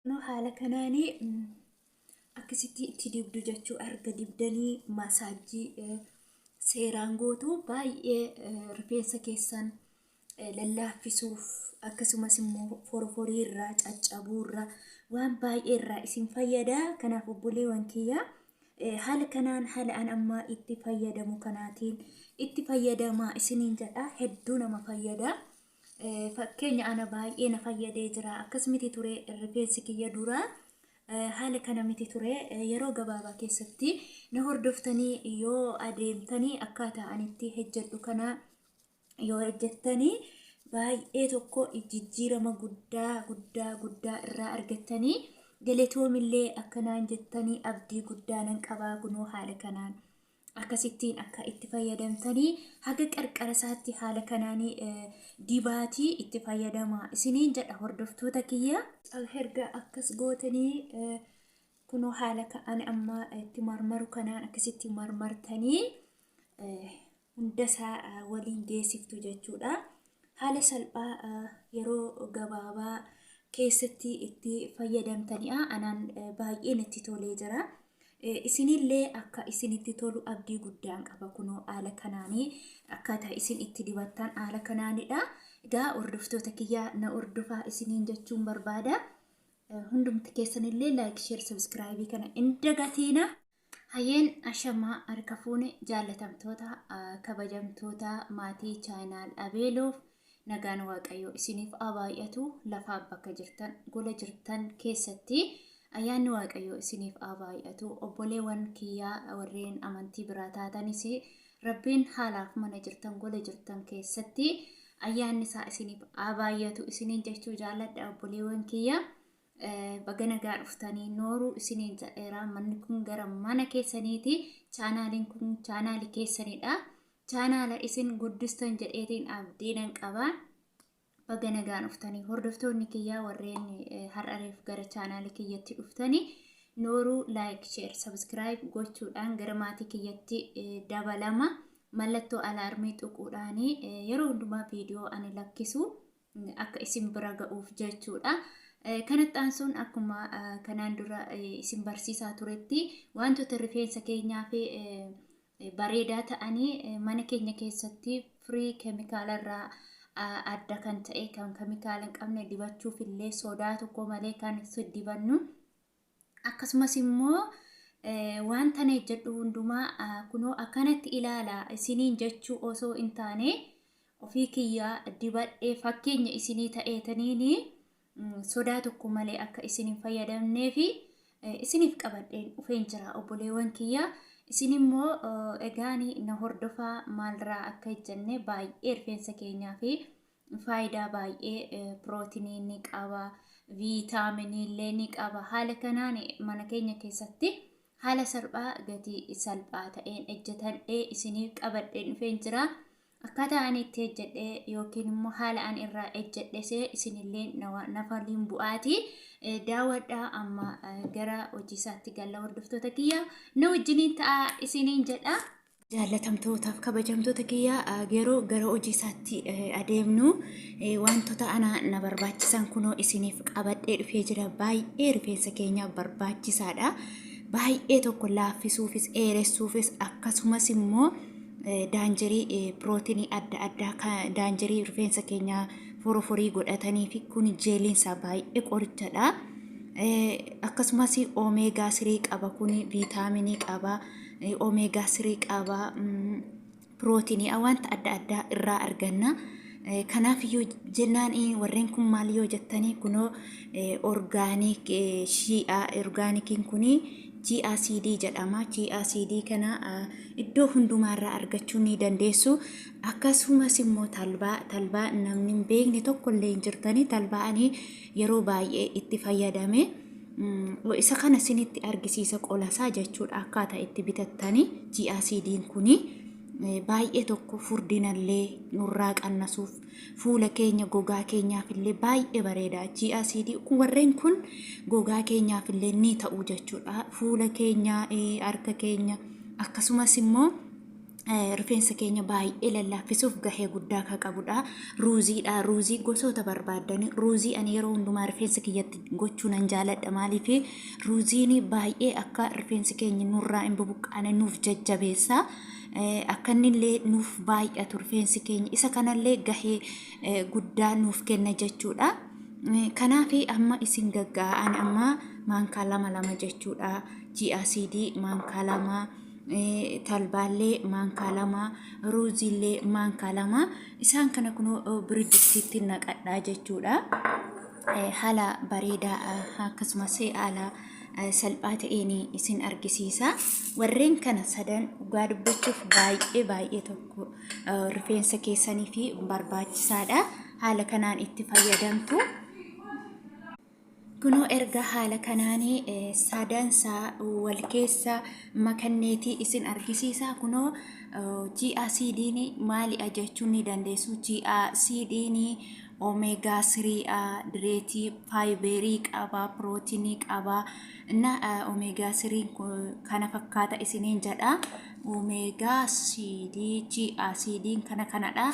No haala kanaani akkasitti itti dibdu jechuu erga dibdanii masaajii seeraan gootu baay'ee rifeensa keessan lallaaffisuuf akkasumas immoo forforii irraa caccabuu irraa waan baay'ee irraa isin fayyada. Kanaaf obboleewwan kiyya haala kanaan haala an amma itti fayyadamu kanaatiin itti fayyadamaa isiniin jedha. Hedduu nama fayyada. Fakkeenya ana baay'ee na fayyadee jira. Akkasumatti ture rifeensi kiyya dura haala kana miti ture. Yeroo gabaabaa keessatti na hordoftanii yoo adeemtanii akkaataa ani itti hojjedhu kana yoo hojjettanii baay'ee tokko jijjiirama guddaa irraa argattanii galatoomillee akkanaan jettanii abdii guddaa nan qabaa. Kunoo haala kanaan akkasittiin akka itti fayyadamtanii haga qarqara isaatti haala kanaanii dibaatii itti fayyadamaa isiniin jedha hordoftoota kiyya. Erga akkas gootanii kunoo haala kan amma itti marmaru kanaan akkasitti marmartanii hundasaa waliin geessiftu jechuudha. Haala salphaa yeroo gabaabaa keessatti itti fayyadamtanii anaan baay'ee natti tolee jira. Isinillee akka isinitti tolu abdii guddaan qaba. Kunoo haala kanaanii akkaataa isin itti dibattan haala kanaanidha. Egaa hordoftoota kiyyaa na hordofaa isiniin jechuun barbaada. Hundumti keessanillee like, share, subscribe kana hin dagatiina. Hayyeen ashamaa harka fuune jaallatamtoota kabajamtoota maatii chaanaal Abeeloof nagaan waaqayyoo isiniif abaay'atu. Lafaa bakka jirtan gola jirtan keessatti ayyaanni waaqayyoo isiniif abaay'atu. Obboleewwan kiyyaa warreen amantii biraa taatanis rabbiin haalaaf mana jirtan gola jirtan keessatti ayyaanni isaa isiniif abaay'atu isiniin jechuu jaalladha. Obboleewwan kiyyaa baga nagaa dhuftanii nooru isiniin jedheera. Manni kun gara mana keessaniiti. Chaanaaliin kun chaanaalii keessanidha. Chaanaala isin guddistan jedheetiin abdii nan qaba. Baga nagaa dhuftanii hordoftoonni kiyyaa warreen har'areef gara chaanaalii kiyyatti dhuftanii nooru like, share, subscribe gochuudhaan gara maatii kiyyatti dabalama. Mallattoo alaarmii tuquudhaan yeroo hundumaa viidiyoo ani lakkisu akka isin bira ga'uuf jechuudha. Kanatti aansuun akkuma kanaan dura isin barsiisaa turetti wantoota rifeensa keenyaa fi bareedaa ta'anii mana keenya keessatti free keemikaala irraa adda kan ta'e kan keemikaala hin qabne dibachuuf illee sodaa tokko malee kan dibannu. Akkasumas immoo wanta na jedhu hundumaa kunoo akkanatti ilaala isiniin jechuu osoo hin taane ofii kiyyaa dibadhee fakkeenya isinii ta'eetaniini sodaa tokko malee akka isiniin fayyadamnee fi isiniif qabadheen dhufeen jira. Obboleewwan kiyyaa isin immoo egaani na hordofaa maalirraa akka hojjenne baay'ee rifeensa keenyaa fi faayidaa baay'ee pirootinii ni qaba, viitaaminii illee ni qaba. Haala kanaan mana keenya keessatti haala salphaa gatii salphaa ta'een hojjetadhee isiniif qabadheen dhufeen jira. Akkaataa ani itti hojjedhee yookiin immoo haala ani irraa hojjedhee isinillee nafaliin bu'aati. Daawwadhaa amma gara hojii isaatti galla hordoftoota kiyyaa na wajjiniin ta'a isiniin jedha. Jaallatamtootaaf kabajamtoota kiyyaa yeroo gara hojii isaatti adeemnu wantoota ana na barbaachisan kunoo isiniif qabadhee dhufee jira. Baay'ee rifeensa keenya barbaachisaadha. Baay'ee tokko laaffisuufis dheeressuufis akkasumas immoo daanjirii pirootinii adda addaa daanjirii rifeensa keenyaa forforii godhatanii fi kun jeeliinsaa baay'ee qorichadha. Akkasumas omeegaa 3 qaba. Kun viitaaminii qaba, omeegaa 3 qaba, pirootinii wanta adda addaa irraa arganna. Kanaaf iyyuu jennaan warreen kun maal yoo jettanii kunoo orgaanik shi'aa orgaanikiin kuni GACD jedhama. GACD kana iddoo hundumaarraa argachuu ni dandeessu. Akkasumas immoo talbaa namni hin beekne tokko illee hin jirtanii talbaa'anii yeroo baay'ee itti fayyadame. Isa kana isinitti argisiisa qolasaa jechuudha akkaataa itti bitattanii. GACD'n kuni baay'ee tokko furdinallee nurraa qannasuuf fuula keenya gogaa keenyaaf illee baay'ee bareeda. GACD warreen kun gogaa keenyaaf illee ni ta'u jechuudha. Fuula keenya, harka keenya akkasumas immoo rifeensa keenya baay'ee lallaafisuuf gahee guddaa kan qabudha. Ruuziidha. Ruuzii gosoota barbaadan. Ruuzii ani yeroo hundumaa rifeensa kiyyatti gochuu nan jaaladha. Maaliif ruuziin baay'ee akka rifeensi keenya nurraa hin bubuqqaane nuuf jajjabeessa. Akka innillee nuuf baay'atu rifeensi keenya isa kanallee gahee guddaa nuuf kenna jechuudha. Kanaaf amma isin gagga'an amma maankaa lama jechuudha. GACD maankaa lama. Talbaallee maankaa lama, ruuziillee maankaa lama. Isaan kana kunoo biriddiitti naqadhaa jechuudha. Haala bareedaa akkasumas haala salphaa ta'een isin argisiisa. Warreen kana sadan dhugaa dubbachuuf baay'ee tokko rifeensa keessanii fi barbaachisaadha. Haala kanaan itti fayyadamtu. Kunoo erga haala kanaanii sadansaa wal keessa makanneetii isin argisiisa. Kunoo GACD'n maali jechuun ni dandeessu. GACD'n omega 3 direetii faayiberii qaba, pirootinii qaba. Omega 3 kana fakkaata isiniin jedha. Omega CD GACD'n kanadha.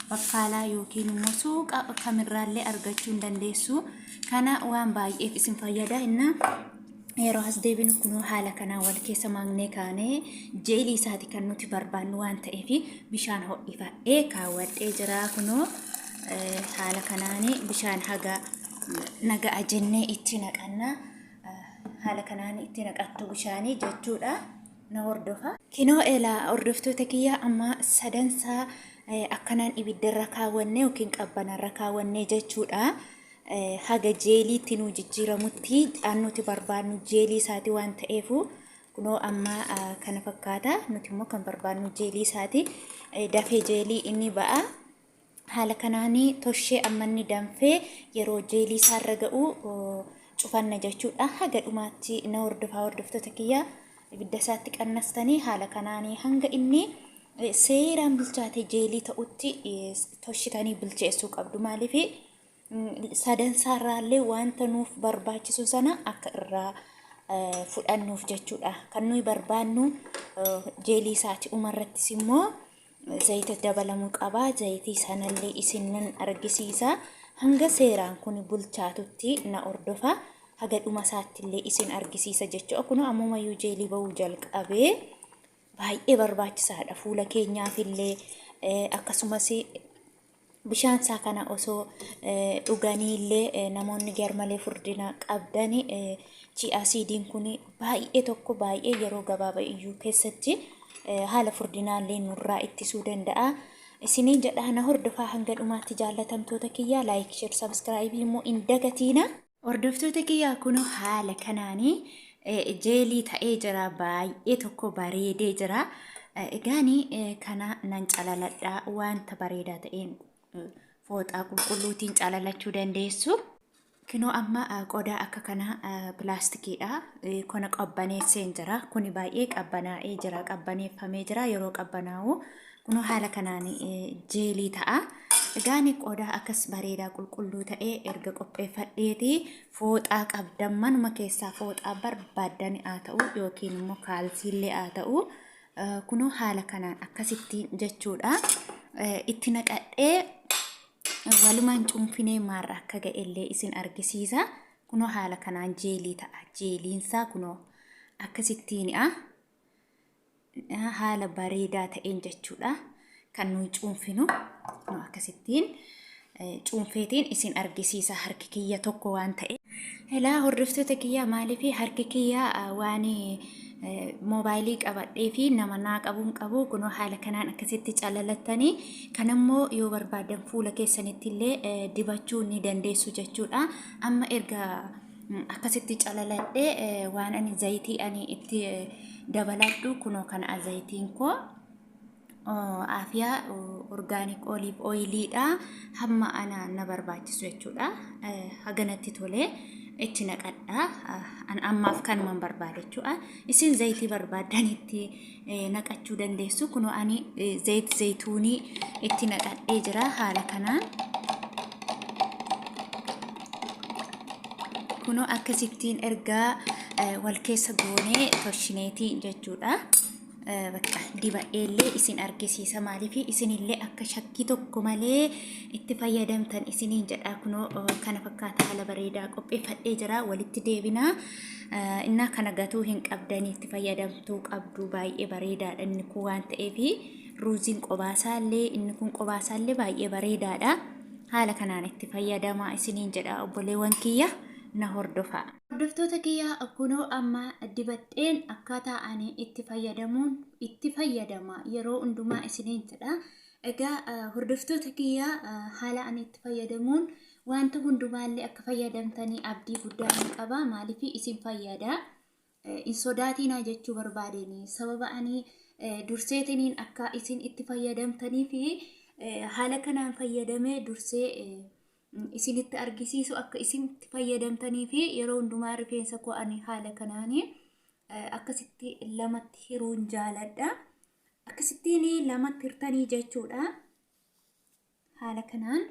Bakkaalaa yookiin immoo suuqa kamirraallee argachuu dandeessu. Kana waan baay'eef isin fayyada. Yeroo as deebinu kunoo haala kanaan wal keessa magnee kaanee jeelii isaati kan nuti barbaannu waan ta'eef bishaan ho'ifadhee kaawwadhee jira. Kunoo haala kanaan bishaan haga nagaa jennee itti naqanna. Haala kanaan itti naqattu bishaanii jechuudha. Na hordofa. Kinoo elaa hordoftoota kiyya amma sadansaa akkanaan ibiddarra kaawwanne yookiin qabbanarra kaawwanne jechuudha. Haga jeeliitti nu jijjiiramutti nuti barbaannu jeelii isaati waan ta'eefu kunoo amma kana fakkaata. Nuti immoo kan barbaannu jeelii isaati. Dafee jeelii inni ba'a. Haala kanaanii toshee amma inni danfee yeroo jeelii isaarra ga'u cufanna jechuudha. Haga dhumaatti na hordoftoota kiyya ibidda isaatti qannastanii haala kanaanii hanga inni seeraan bilchaate jeelii ta'utti toshitanii bilcheessuu qabdu. Maaliif sadansaarraallee wanta nuuf barbaachisu sana akka irraa fudhannuuf jechuudha. Kan nuyi barbaannu jeelii isaati umarrattis immoo zayita dabalamuu qaba. Zayitii sanallee isin argisiisa. Hanga seeraan kun bulchaatutti na hordofa. Haga dhuma isaattillee isin argisiisa jechuudha. Kunoo ammumayyuu jeelii ba'uu jalqabee baay'ee barbaachisaadha fuula keenyaafillee. Akkasumas bishaan isaa kana osoo dhuganiillee namoonni garmalee furdina qabdani GACD'n kun baay'ee yeroo gabaabaa iyyuu keessatti haala furdinaallee nurraa ittisuu danda'a. Isiniin jedhaa na hordofaa hanga dhumaatti jaallatamtoota kiyya. Like, share, subscribe immoo hin dagatiina. Hordoftoota kiyya kunoo haala kanaanii jeelii ta'ee jira. Baay'ee tokko bareedee jira. Egaanii kana nan calaladhaa. Wanta bareedaa ta'een fooxaa qulqulluutiin calalachuu dandeessu. Kunoo amma qodaa akka kana pilaastikiidha. Kana qabbaneessee jira. Kuni baay'ee qabbanaa'ee jira. Qabbaneeffamee jira. Yeroo qabbanaa'u kunoo haala kanaan jeelii ta'a. Egaanii qodaa akkas bareedaa qulqulluu ta'ee erga qopheeffadheeti fooxaa qabdan manuma keessaa fooxaa barbaadan haa ta'u yookiin immoo kaalsiillee haa ta'u. Kunoo haala kanaan akkasitti jechuudha. Itti naqadhee walumaan cuunfinee maarra akka ga'ellee isin argisiisa. Kunoo haala kanaan jeelii ta'a. Jeeliinsaa kunoo akkasittiinidha. Haala bareedaa ta'een jechuudha. Kan nuyi cuunfinu akkasittiin cuunfeetiin isin argisiisa. Harki kiyya tokko waan ta'e. Helaa hordoftoota kiyya maaliif harki kiyya waan moobaayilii qabadhee fi nama naa qabu. Kunoo haala kanaan akkasitti calalattanii kanammoo yoo barbaadan fuula keessanitti illee dibachuu ni dandeessu jechuudha. Amma erga akkasitti calaladhee waan ani zayitii ani itti dabaladhu kunoo kana zayitiin koo Afiyaa organic olive oiliidha. Hamma ana na barbaachisu jechuudha. Haganatti tolee itti naqadha. Ammaaf kanumaan barbaada jechuudha. Isin zayitii barbaadan itti naqachuu dandeessu. Kunoo ani zayituunii itti naqadhee jira haala kanaan. Kunoo akkasittiin ergaa wal keessa goonee toshineetii jechuudha. bakka diba'eellee isin argisiisa maaliif isinillee akka shakkii tokko malee itti fayyadamtan isiniin jedha kunoo kana fakkaata haala bareedaa qopheeffadhee jira walitti deebinaa innaa kana gatuu hin qabdanii itti fayyadamtuu qabdu baay'ee bareedaadha inni kun waan ta'eef ruuziin qobaasaallee inni kun qobaasaallee baay'ee bareedaadha haala kanaan itti fayyadamaa isiniin jedha obboleewwan kiyya na hordofa. Hordoftoota kiyyaa kunoo amma dibadheen akkaataa ani itti fayyadama yeroo hundumaa isiniin jedha. Egaa hordoftoota kiyyaa haala ani itti fayyadamuun wanta hundumaallee akka fayyadamtanii abdii guddaa ni qaba. Maaliif isin fayyada? In sodaatinaa jechuu barbaadeni. Sababa ani durseetiniin akka isin itti fayyadamtanii fi haala kanaan fayyadamee dursee isinitti argisiisu akka isinitti fayyadamtanii fi yeroo hundumaa rifeensa koo ani haala kanaanii akkasitti lamatti hiruun jaaladha. Akkasittiin lamatti hirtanii jechuudha. Haala kanaan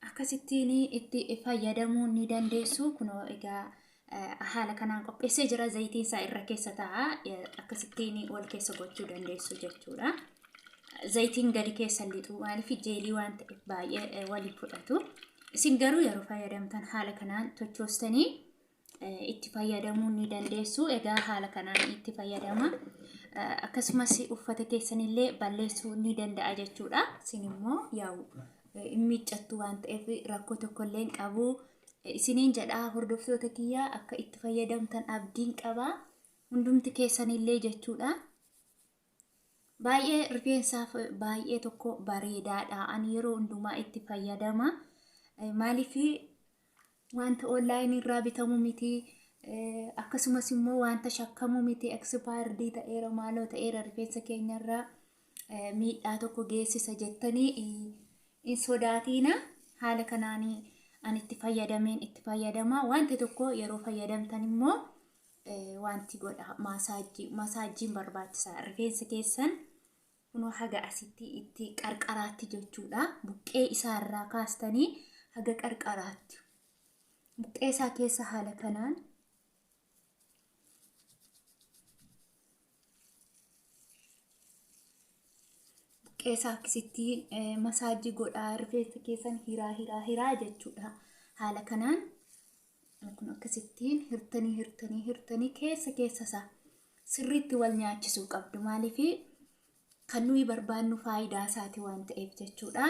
akkasittiin itti fayyadamuu ni dandeessu. Kunoo egaa haala kanaan qopheessee jira zayitiin isaa irra keessa ta'a. Akkasittiin wal keessa gochuu dandeessu jechuudha. Zayitiin gadi keessa lixu maaliif jeelii waan ta'eef baay'ee waliin fudhatu. Isin garuu yeroo fayyadamtan haala kanaan tochoostanii itti fayyadamuu ni dandeessu. Egaa haala kanaan itti fayyadama. Akkasumas uffata keessanillee balleessuu ni danda'a jechuudha. Isin immoo yaa'u miiccattu waan ta'eef rakkoo tokkollee hin qabu. Isiniin jedhaa hordoftoota kiyyaa akka itti fayyadamtan abdiin qaba. Hundumti keessanillee jechuudha. Baay'ee rifeensaaf baay'ee tokko bareedaadha. Ani yeroo hundumaa itti fayyadama. Maaliif wanta online irraa bitamu miti. Akkasumas immoo wanta shakkamu miti. Expired ta'eera maaloo ta'eera rifeensa keenyarraa miidhaa tokko geessisa jettanii in sodaatina. Haala kanaanii ani itti fayyadameen itti fayyadama. Wanti tokko yeroo fayyadamtan immoo wanti godha masaajiin barbaachisaa rifeensa keessan kunoo haga asitti itti qarqaraatti jechuudha. Buqqee isaarraa kaastanii haga qarqaraatti buqqee isaa keessa haala kanaan buqqee isaa akkasitti masaajii godhaa rifeensa keessan hiraa jechuudha. Haala kanaan kun akkasittiin hirtanii keessa isaa sirriitti wal nyaachisuu qabdu. Maaliif kan nuyi barbaannu faayidaa isaati waan ta'eef jechuudha.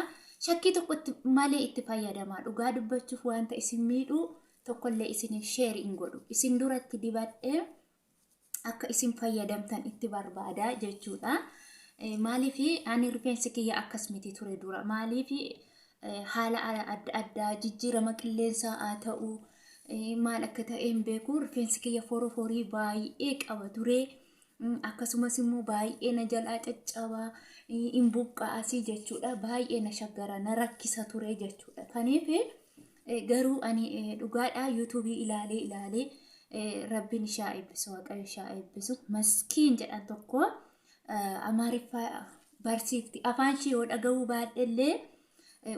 Shakkii tokkotti malee itti fayyadamaa. Dhugaa dubbachuuf wanta isin miidhu tokkollee isiniif sheerii hin godhu. Isin duratti dibadhee akka isin fayyadamtan itti barbaada jechuudha. Maaliif ani rifeensi kiyya akkas miti ture dura. Maaliif haala adda addaa jijjiirama qilleensaa haa ta'u maal akka ta'e hin beeku. Rifeensi kiyya foroforii baay'ee qaba ture. Akkasumas immoo baay'ee na jalaa caccabaa hin buqqaasii jechuudha. Baay'ee na shaggara na rakkisa ture jechuudha. Kanaaf garuu ani dhugaadhaa yuutuubii ilaalee rabbiin ishaa eebbisu waaqayyo ishaa eebbisu maskiin jedhan tokko Amaariffaa barsiifti. Afaan ishee yoo dhagahuu baadhellee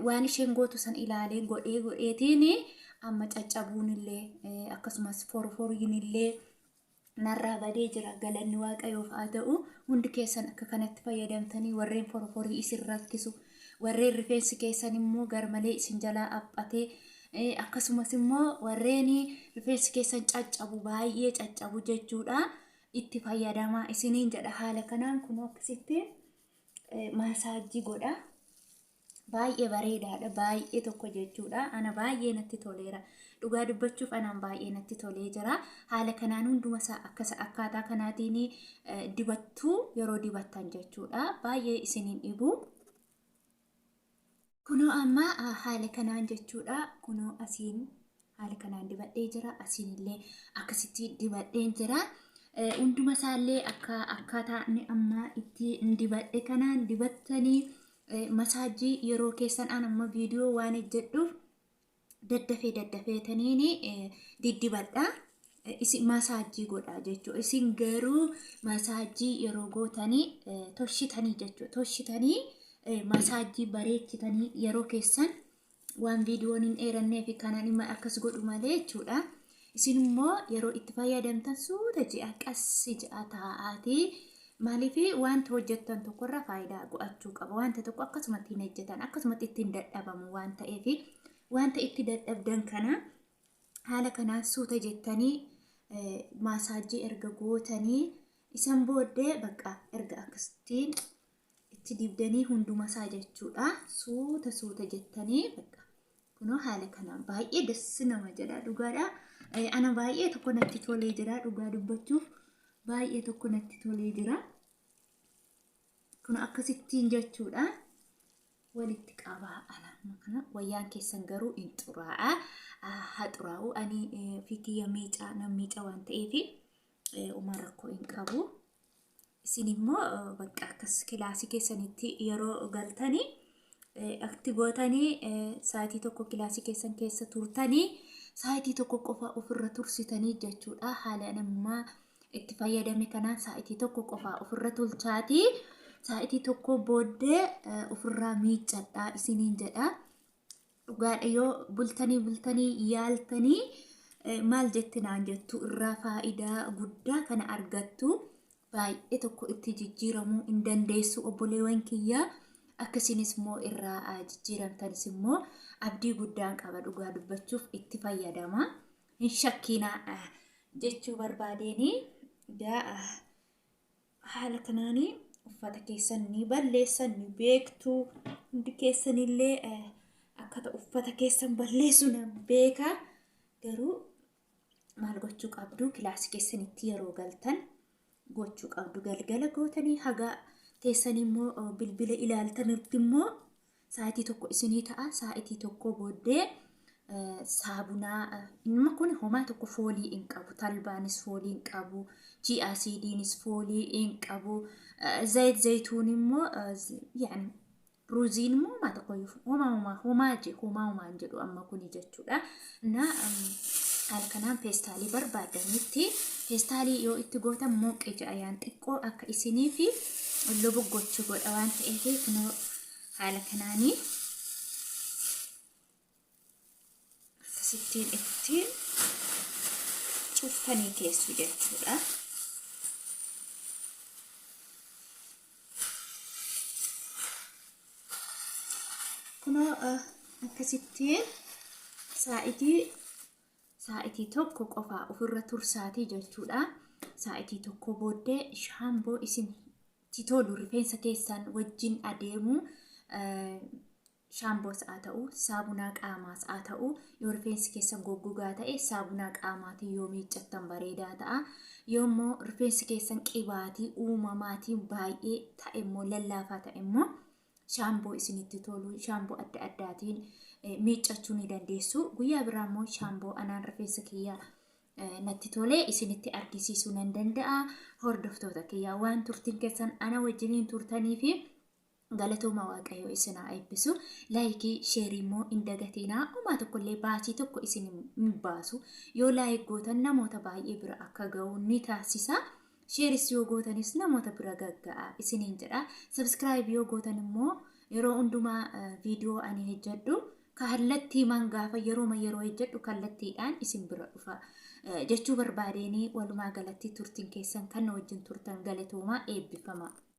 waan isheen gootu san ilaalee godheetiin amma caccabuunillee akkasumas forforiinillee narraa badee jira. Galanni waaqayyoof haa ta'u. Hundi keessan akka kanatti fayyadamtanii warreen forforii isin rakkisu warreen rifeensi keessan immoo garmalee isin jalaa aphatee akkasumas immoo warreen rifeensi keessan caccabu baay'ee caccabu jechuudha. Itti fayyadamaa isiniin jedha. Haala kanaan kun akkasitti maasaajii godha. Baay'ee bareedaadha. Baay'ee tokko jechuudha. Ana baay'ee natti toleera. Dhugaa dubbachuuf anaan baay'ee natti tolee jira. Haala kanaan hunduma isaa akkaataa kanaatiin dibattuu yeroo dibattan jechuudha. Baay'ee isiniin dhibu. Kunoo amma haala kanaan jechuudha. Kunoo asiin haala kanaan dibadhee jira. Asiinillee akkasitti dibadheen jira. Hunduma isaallee akkaataa inni amma itti dibadhe kanaan dibattanii masaajii yeroo keessan amma viidiyoo waan hojjedhuuf daddafeetaniin diddibadha. Isin masaajii godha jechuudha. Isin garuu masaajii yeroo gootanii tolchitanii jechuudha. Tolchitanii masaajii bareechitanii yeroo keessan waan viidiyoon hin dheerannee fi kanaan immoo akkas godhu malee jechuudha. isin immoo yeroo itti fayyadamtan suuta ji'a qassi ji'a taa'aatii maaliif wanta hojjettan tokkorra faayidaa go'achuu qaba. Wanta tokko akkasumatti hin hojjetan akkasumatti ittiin dadhabamu waan ta'eef wanta itti dadhabdan kana haala kanaan suuta jettanii maasaajii erga gootanii isan booddee bakka erga akkasitiin itti dibdanii hunduma isaa jechuudha. Suuta jettanii bakka kunoo haala kanaan baay'ee dassi nama jedha dhugaadha. Ana baay'ee tokko natti tolee jira dhugaa dubbachuuf baay'ee tokko natti tolee jira. Kun akkasittiin jechuudha. Walitti qabaa alama kana wayyaan keessan garuu hin xuraa'a. Haxuraa'u ani fi kiyya miica waan ta'eef uma rakkoo hin qabu. Isin immoo bakka akkas kilaasii keessanitti yeroo galtanii akti gootanii sa'aatii tokko kilaasii keessan keessa turtanii sa'aatii tokko qofa ofirra tursitanii jechuudha. Haala namummaa itti fayyadame kanaan sa'aatii tokko qofa ofirra tolchaatii sa'aatii tokko booddee ofirraa miiccadhaa isiniin jedha. Dhugaadha yoo bultanii yaaltanii maal jettinaan jettu irraa faayidaa guddaa kana argattu. Baay'ee tokko itti jijjiiramuu hin dandeessu obboleewwan kiyya. Akkasinis immoo irraa jijjiiramtanis immoo abdii guddaan qaba dhugaa dubbachuuf itti fayyadama. Hin shakkinaa jechuu barbaadeenii haala kanaanii uffata keessan ni balleessan ni beektu. Hundi keessanillee akkata uffata keessan balleessu nan beeka. Garuu maal gochuu qabdu kilaasii keessanitti yeroo galtan gochuu qabdu galgala gootanii haga teessanii immoo bilbila ilaaltanitti immoo sa'aatii tokko isinii ta'a. Sa'aatii tokko booddee saabunaa inni kun homaa tokko foolii hin qabu. Talbaanis foolii hin qabu. GACDnis foolii hin qabu. Zayituun immoo yaani ruuziin immoo maa tokko homaa jedhu amma kuni jechuudha. Haala kanaan peestaalii barbaadanitti peestaalii yoo itti gootan mooqee jedhayaan xiqqoo akka isinii fi lubu gochuu godha waan ta'eef kunoo haala kanaanii akkasittiin ittiin cuuftanii keessu jechuudha. Kunoo akkasittiin sa'aatii tokko qofa ofirra tursaatii jechuudha. Sa'aatii tokko booddee shaamboo isin titolu rifeensa keessan wajjin adeemu shaamboos haa ta'u saabunaa qaamaas haa ta'u yoo rifeensi keessan goggogaa ta'e saabunaa qaamaatiin yoo miiccattan bareedaa ta'a. Yoommoo rifeensi keessan qibaatii uumamaatiin baay'ee ta'e immoo lallaafaa ta'e immoo shaamboo isinitti tolu shaamboo adda addaatiin miiccachuu ni dandeessu. Guyyaa biraa immoo shaamboo anaan rifeensa kiyyaa natti tolee isinitti argisiisuu nan danda'a. Hordoftoota kiyyaa waan turtiin keessan ana wajjiniin turtanii fi galatooma waaqayyoo isin haa eebbisu. Laayikii sheerii immoo hin dagatinaa. Homaa tokkollee baasii tokko isin hin baasu. Yoo laayik gootan namoota baay'ee bira akka ga'u ni taasisa. Sheeris yoo gootanis namoota bira gagga'a isiniin jedha. Subscribe yoo gootan immoo yeroo hundumaa viidiyoo ani hojjedhu kallattii mangaafa yeroo hojjedhu kallattiidhaan isin bira dhufa. Jechuu barbaadeenii walumaa galatti turtiin keessan kan wajjin turtan galatoomaa eebbifama.